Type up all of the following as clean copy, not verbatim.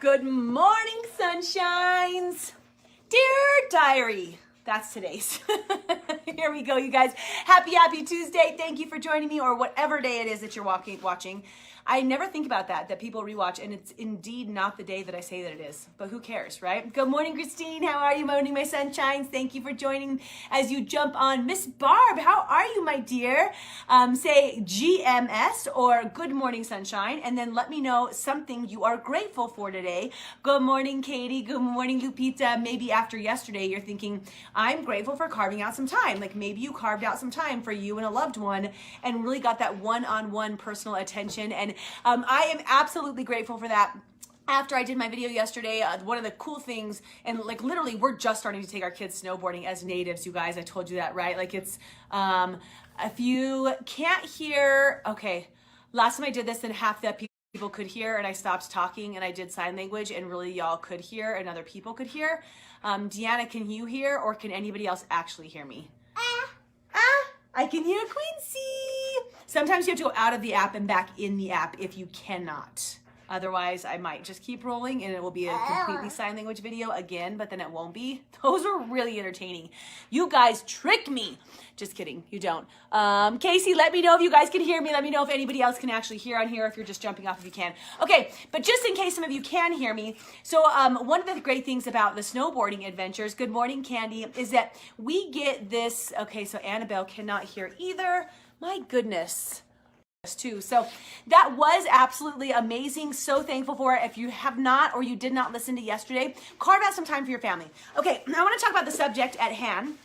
Good morning, sunshines. Dear Diary, that's today's. Here we go, you guys. Happy Tuesday. Thank you for joining me, or whatever day it is that you're watching. I never think about that people rewatch, and it's indeed not the day that I say that it is, but who cares, right? Good morning, Christine. How are you, morning, my sunshines? Thank you for joining as you jump on. Miss Barb, how are you, my dear? Say GMS or good morning, sunshine, and then let me know something you are grateful for today. Good morning, Katie. Good morning, Lupita. Maybe after yesterday, you're thinking, I'm grateful for carving out some time. Like maybe you carved out some time for you and a loved one and really got that one-on-one personal attention. And I am absolutely grateful for that. After I did my video yesterday, one of the cool things, and like literally we're just starting to take our kids snowboarding as natives, you guys. I told you that, right? Like it's, if you can't hear, okay, last time I did this, then half the people could hear, and I stopped talking and I did sign language, and really y'all could hear and other people could hear. Deanna, can you hear, or can anybody else actually hear me? I can hear Quincy. Sometimes you have to go out of the app and back in the app if you cannot. Otherwise, I might just keep rolling and it will be a completely sign language video again, but then it won't be. Those are really entertaining. You guys trick me. Just kidding, you don't. Casey, let me know if you guys can hear me. Let me know if anybody else can actually hear on here, if you're just jumping off if you can. Okay, but just in case some of you can hear me. So one of the great things about the snowboarding adventures, good morning, Candy, is that we get this, okay, so Annabelle cannot hear either. My goodness. Too. So that was absolutely amazing. So thankful for it. If you have not, or you did not listen to yesterday, carve out some time for your family. Okay, I want to talk about the subject at hand,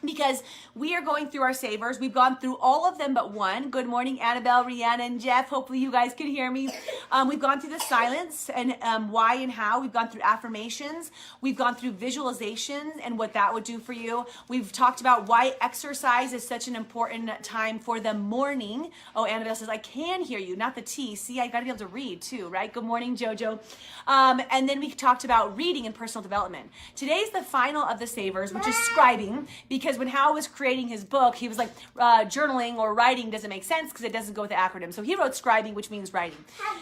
because we are going through our savers. We've gone through all of them but one. Good morning, Annabelle, Rihanna, and Jeff. Hopefully you guys can hear me. We've gone through the silence and why and how. We've gone through affirmations. We've gone through visualizations and what that would do for you. We've talked about why exercise is such an important time for the morning. Oh, Annabelle says, I can hear you, not the T. See, I got to be able to read too, right? Good morning, Jojo. And then we talked about reading and personal development. Today's the final of the savers, which is scribing, because when Hal was creating his book, he was like, journaling or writing doesn't make sense because it doesn't go with the acronym. So he wrote scribing, which means writing.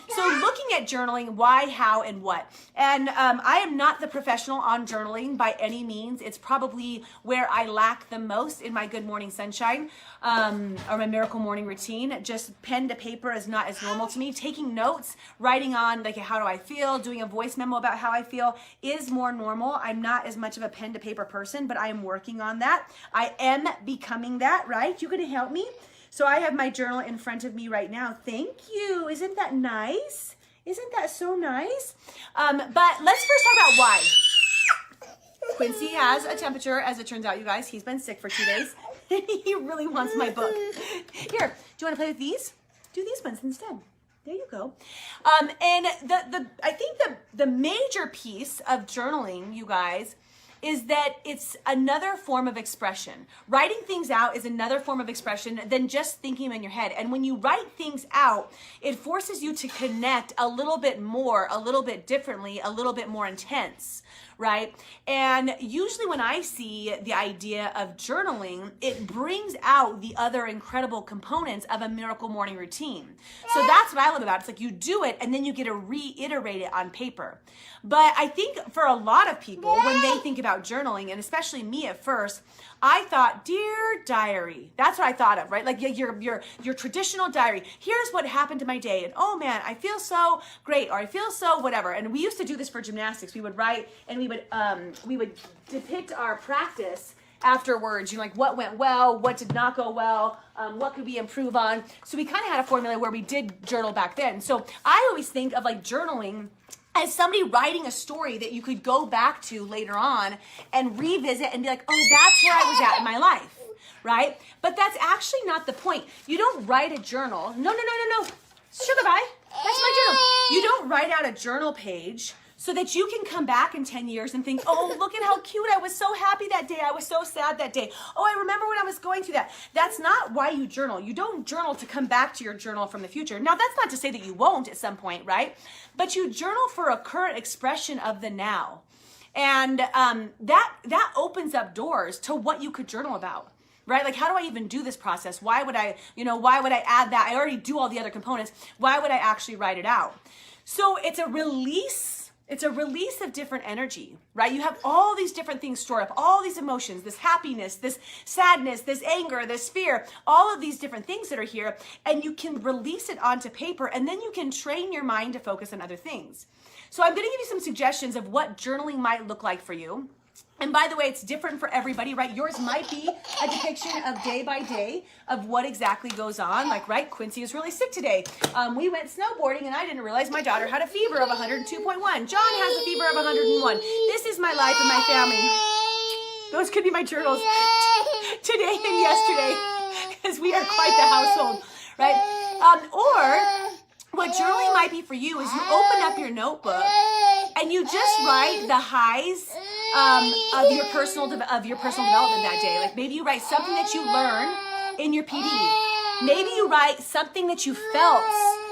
So looking at journaling, why, how, and what. And I am not the professional on journaling by any means. It's probably where I lack the most in my Good Morning Sunshine or my Miracle Morning routine. Just pen to paper is not as normal to me. Taking notes, writing on like how do I feel, doing a voice memo about how I feel is more normal. I'm not as much of a pen to paper person, but I am working on that. I am becoming that, right? You gonna help me? So I have my journal in front of me right now. Thank you. Isn't that nice? Isn't that so nice? But let's first talk about why. Quincy has a temperature, as it turns out, you guys. He's been sick for 2 days. He really wants my book. Here, do you want to play with these? Do these ones instead. There you go. And I think the major piece of journaling, you guys, is that it's another form of expression. Writing things out is another form of expression than just thinking them in your head. And when you write things out, it forces you to connect a little bit more, a little bit differently, a little bit more intense, right? And usually when I see the idea of journaling, it brings out the other incredible components of a miracle morning routine. So that's what I love about it. It's like you do it and then you get to reiterate it on paper. But I think for a lot of people, when they think about journaling, and especially me at first, I thought, dear diary. That's what I thought of, right? Like your traditional diary. Here's what happened to my day. And oh man, I feel so great, or I feel so whatever. And we used to do this for gymnastics. We would write and we would depict our practice afterwards. You know, like what went well, what did not go well, what could we improve on. So we kind of had a formula where we did journal back then. So I always think of like journaling as somebody writing a story that you could go back to later on and revisit and be like, oh, that's where I was at in my life, right? But that's actually not the point. You don't write a journal. No. Sugar pie, that's my journal. You don't write out a journal page so that you can come back in 10 years and think, oh, look at how cute. I was so happy that day. I was so sad that day. Oh, I remember when I was going through that. That's not why you journal. You don't journal to come back to your journal from the future. Now, that's not to say that you won't at some point, right? But you journal for a current expression of the now. And that opens up doors to what you could journal about. Right? Like, how do I even do this process? Why would I add that? I already do all the other components. Why would I actually write it out? So it's a release It's a release of different energy, right? You have all these different things stored up, all these emotions, this happiness, this sadness, this anger, this fear, all of these different things that are here, and you can release it onto paper, and then you can train your mind to focus on other things. So I'm going to give you some suggestions of what journaling might look like for you. And by the way, it's different for everybody, right? Yours might be a depiction of day by day of what exactly goes on. Like, right, Quincy is really sick today. We went snowboarding and I didn't realize my daughter had a fever of 102.1. John has a fever of 101. This is my life and my family. Those could be my journals today and yesterday, because we are quite the household, right? Or what journaling might be for you is you open up your notebook and you just write the highs of your personal development that day. Like, maybe you write something that you learn in your PD. Maybe you write something that you felt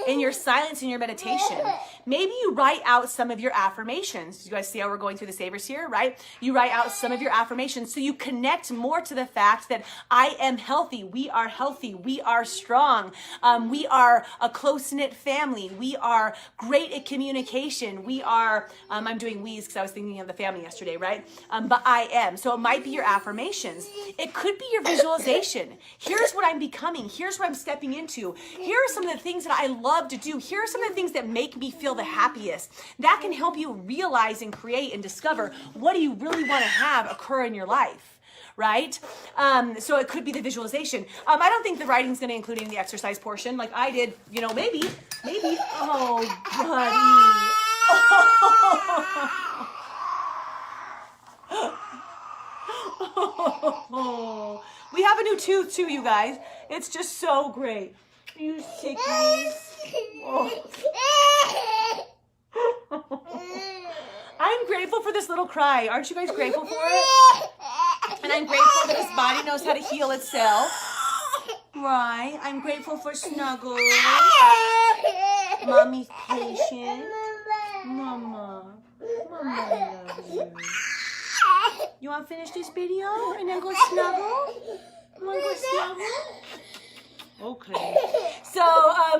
in your silence in your meditation. Maybe you write out some of your affirmations. You guys see how we're going through the savers here, right? You write out some of your affirmations so you connect more to the fact that I am healthy, we are strong, we are a close-knit family, we are great at communication, we are, I'm doing we's because I was thinking of the family yesterday, right? But I am. So it might be your affirmations. It could be your visualization. Here's what I'm becoming. Here's what I'm stepping into. Here are some of the things that I love to do. Here are some of the things that make me feel the happiest. That can help you realize and create and discover what do you really want to have occur in your life, right? So it could be the visualization. I don't think the writing's going to include any of the exercise portion like I did, maybe. Oh, buddy. Oh. We have a new tooth too, you guys. It's just so great. You sickies. Oh. I'm grateful for this little cry. Aren't you guys grateful for it? And I'm grateful that this body knows how to heal itself. Right? I'm grateful for snuggles. Mommy's patient. Mama, I love you. You want to finish this video and then go snuggle? You want to go snuggle? Okay. So,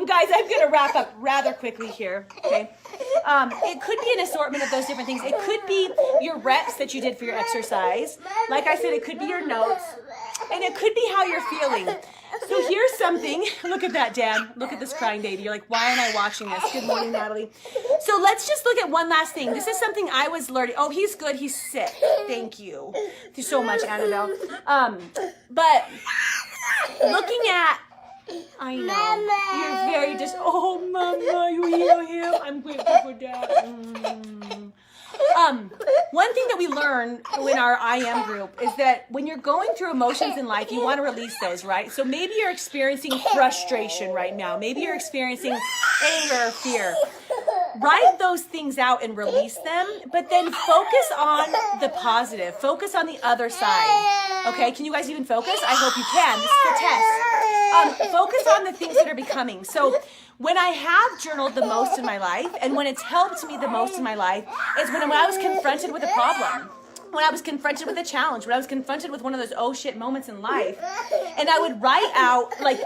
guys, I'm going to wrap up rather quickly here, okay? It could be an assortment of those different things. It could be your reps that you did for your exercise. Like I said, it could be your notes. And it could be how you're feeling. So here's something. Look at that, Dad. Look at this crying baby. You're like, why am I watching this? Good morning, Natalie. So let's just look at one last thing. This is something I was learning. Oh, he's good. He's sick. Thank you. Thank you so much, Annabelle. But looking at, I know, you're very oh, Mama, you heal him. I'm grateful for that. One thing that we learn in our I Am group is that when you're going through emotions in life, you want to release those, right? So maybe you're experiencing frustration right now. Maybe you're experiencing anger or fear. Write those things out and release them, but then focus on the positive. Focus on the other side. Okay, can you guys even focus? I hope you can. This is the test. Focus on the things that are becoming. So when I have journaled the most in my life, and when it's helped me the most in my life, is when I was confronted with a problem, when I was confronted with a challenge, when I was confronted with one of those oh shit moments in life, and I would write out, like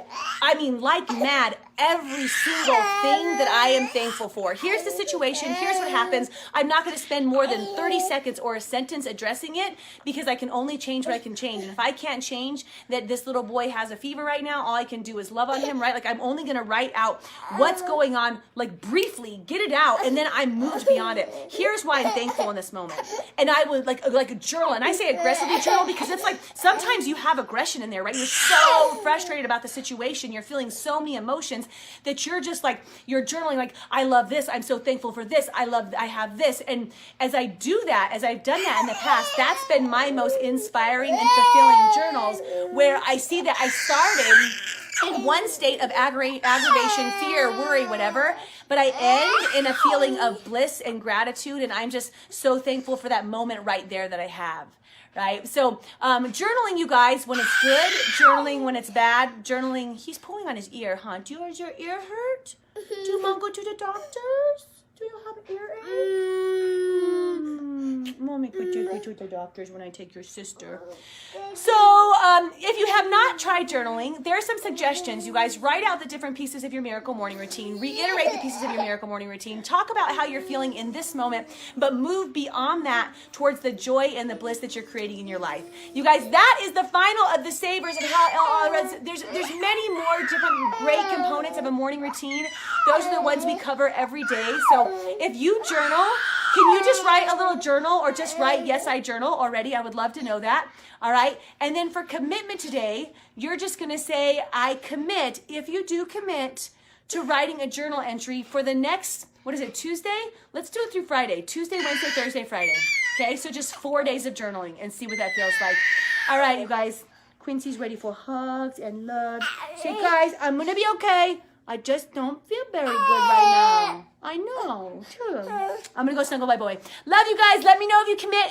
mad, every single thing that I am thankful for. Here's the situation. Here's what happens. I'm not going to spend more than 30 seconds or a sentence addressing it because I can only change what I can change. And if I can't change that this little boy has a fever right now, all I can do is love on him, right? Like, I'm only going to write out what's going on, like, briefly, get it out, and then I'm moved beyond it. Here's why I'm thankful in this moment. And I would like a journal, and I say aggressively journal because it's like sometimes you have aggression in there, right? You're so frustrated about the situation. You're feeling so many emotions that you're just like, you're journaling like, I love this, I'm so thankful for this, I have this. And as I do that, as I've done that in the past, that's been my most inspiring and fulfilling journals, where I see that I started in one state of aggravation, fear, worry, whatever, but I end in a feeling of bliss and gratitude, and I'm just so thankful for that moment right there that I have. Right? So journaling, you guys, when it's good, journaling when it's bad, journaling, he's pulling on his ear, huh? Does your ear hurt? Do you want to go to the doctors? Do you have earache? I'll make my toothpaste with the doctors when I take your sister. So if you have not tried journaling, there are some suggestions. You guys write out the different pieces of your miracle morning routine. Reiterate the pieces of your miracle morning routine. Talk about how you're feeling in this moment, but move beyond that towards the joy and the bliss that you're creating in your life. You guys, that is the final of the savers of how there's many more different great components of a morning routine. Those are the ones we cover every day. So if you journal, can you just write a little journal or just write, yes, I journal already? I would love to know that. All right. And then for commitment today, you're just going to say, I commit. If you do commit to writing a journal entry for the next, what is it, Tuesday? Let's do it through Friday. Tuesday, Wednesday, Thursday, Friday. Okay. So just 4 days of journaling and see what that feels like. All right, you guys. Quincy's ready for hugs and love. Say, guys, I'm going to be okay. I just don't feel very good right now. I know, too. I'm going to go snuggle my boy. Love you guys. Let me know if you commit.